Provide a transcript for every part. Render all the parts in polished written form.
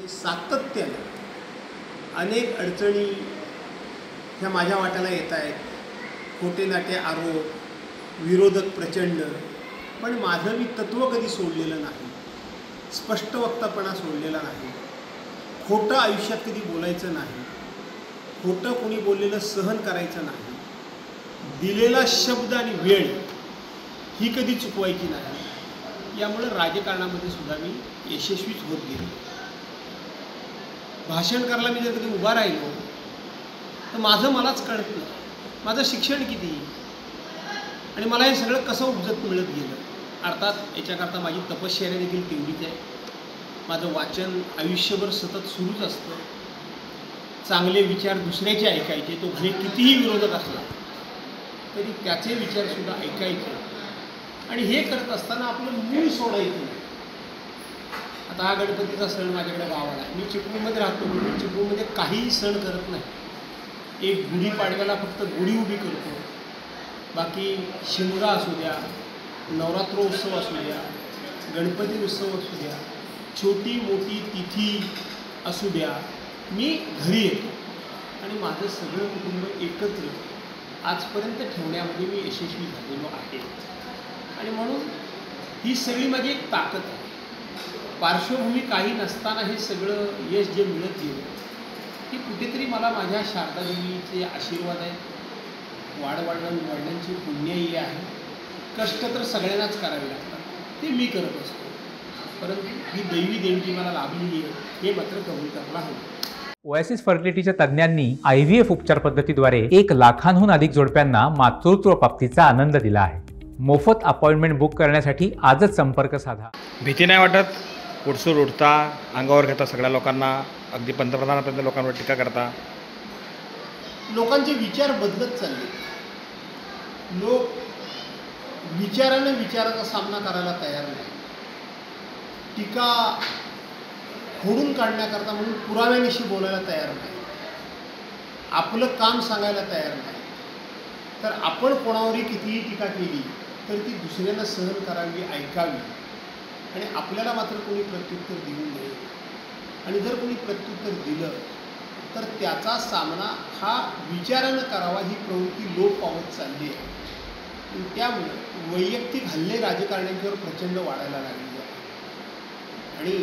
सातत्याने अनेक अडचणी ह्या माझ्या वाट्याला येत आहेत, खोटे नाटे आरोप, विरोधक प्रचंड, पण माझं मी तत्त्व कधी सोडलेलं नाही, स्पष्ट वक्तापणा सोडलेला नाही, खोटं आयुष्यात कधी बोलायचं नाही, खोटं कोणी बोललेलं सहन करायचं नाही, दिलेला शब्द आणि वेळ ही कधी चुकवायची नाही. यामुळे राजकारणामध्ये सुद्धा मी यशस्वीच होत गेलो. भाषण करायला मी जर कधी उभा राहिलो तर माझं मलाच कळत नाही, माझं शिक्षण किती आणि मला हे सगळं कसं उपजत मिळत गेलं. अर्थात याच्याकरता माझी तपश्चर्या देखील तेवढीच आहे. माझं वाचन आयुष्यभर सतत सुरूच असतं. चांगले विचार दुसऱ्याचे ऐकायचे, तो भले कितीही विरोधक असला तरी त्याचे विचारसुद्धा ऐकायचे. आणि हे करत असताना आपलं मूळ सोडायचं नाही. आता हा गणपतीचा सण माझ्याकडे गावाला आहे. मी चिपळूणमध्ये राहतो म्हणून चिपळूणमध्ये काहीही सण करत नाही. एक गुढीपाडव्याला फक्त गुढी उभी करतो, बाकी शिमगा असू द्या, नवरात्रोत्सव असू द्या, गणपती उत्सव असू द्या, छोटी मोठी तिथी असू द्या, मी घरी येतो आणि माझं सगळं कुटुंब एकत्र आजपर्यंत ठेवण्यामध्ये मी यशस्वी झालेलो आहे. आणि म्हणून ही सगळी माझी एक ताकद आहे. पार्श्वभूमी काही नसताना हे सगळं यश जे मिळत गेलं की कुठेतरी मला माझ्या शारदादेवीचे आशीर्वाद आहेत, वाढवडिलांची पुण्याई आहे. कष्ट तर सगळ्यांनाच करावे लागतात, ते मी करत असतो, परंतु ही दैवी देणगी मला लाभली आहे हे मात्र कबूल करायला हवं. ओएसिस फर्टिलिटीच्या तज्ज्ञांनी IVF उपचार पद्धतीद्वारे 1 लाखांहून अधिक जोडप्यांना मातृत्व प्राप्तीचा आनंद दिला आहे. मोफत अपॉइंटमेंट बुक करण्यासाठी आजच संपर्क साधा. भीती नाही वाटत? पुढसूर उठता, अंगावर घेता, सगळ्या लोकांना, अगदी पंतप्रधानापर्यंत लोकांवर टीका करता. लोकांचे विचार बदलत चालले. लोक विचाराने विचाराचा सामना करायला तयार नाही. टीका खोडून काढण्याकरता म्हणून पुराव्यानिशी बोलायला तयार नाही. आपलं काम सांगायला तयार नाही. तर आपण कोणावरही कितीही टीका केली तर ती दुसऱ्यांना सहन करावी, ऐकावी आणि आपल्याला मात्र कोणी प्रत्युत्तर देऊ नये. आणि जर कोणी प्रत्युत्तर दिलं तर त्याचा सामना हा विचारानं करावा, ही प्रवृत्ती लोप पावत चालली आहे. त्यामुळे वैयक्तिक हल्ले राजकारण्यांच्यावर प्रचंड वाढायला लागले आहे. आणि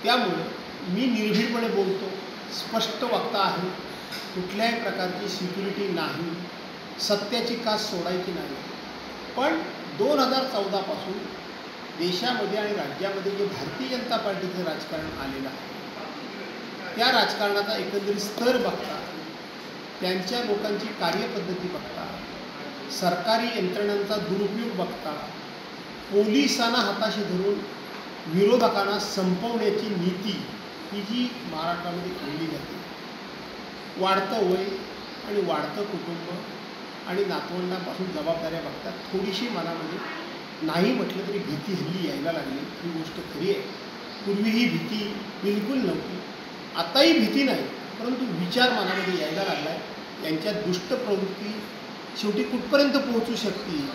त्यामुळं मी निर्भीडपणे बोलतो, स्पष्ट वक्ता आहे, कुठल्याही प्रकारची सिक्युरिटी नाही, सत्याची कास सोडायची नाही. पण 2014 पासून देशामध्ये आणि राज्यामध्ये जे भारतीय जनता पार्टीचं राजकारण आलेलं आहे त्या राजकारणाचा एकंदरीत स्तर बघता, त्यांच्या लोकांची कार्यपद्धती बघता, सरकारी यंत्रणांचा दुरुपयोग बघता, पोलिसांना हाताशी धरून विरोधकांना संपवण्याची नीती ही जी महाराष्ट्रामध्ये केली जाते, वाढतं वय आणि वाढतं कुटुंब आणि नातवंडांपासून जबाबदाऱ्या बघतात थोडीशी मनामध्ये नाही म्हटलं तरी भीती हल्ली यायला लागली. ही गोष्ट खरी आहे. पूर्वी ही भीती बिलकुल नव्हती, आताही भीती नाही, परंतु विचार मनामध्ये यायला लागला आहे. यांच्या दुष्ट प्रवृत्ती शेवटी कुठपर्यंत पोहोचू शकतील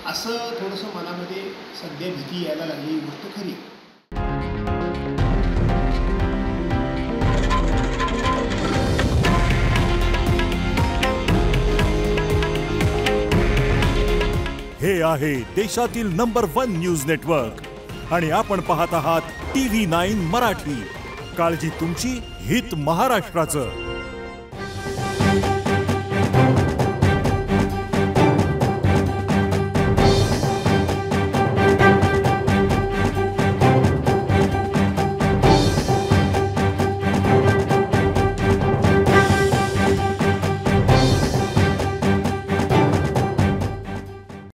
असं थोडंसं मनामध्ये सध्या भीती यायला लागली. ही गोष्ट खरी आहे. हे आहे देशातील नंबर 1 न्यूज नेटवर्क आणि आपण पाहत आहात TV9 मराठी. काळजी तुमची, हित महाराष्ट्राचं.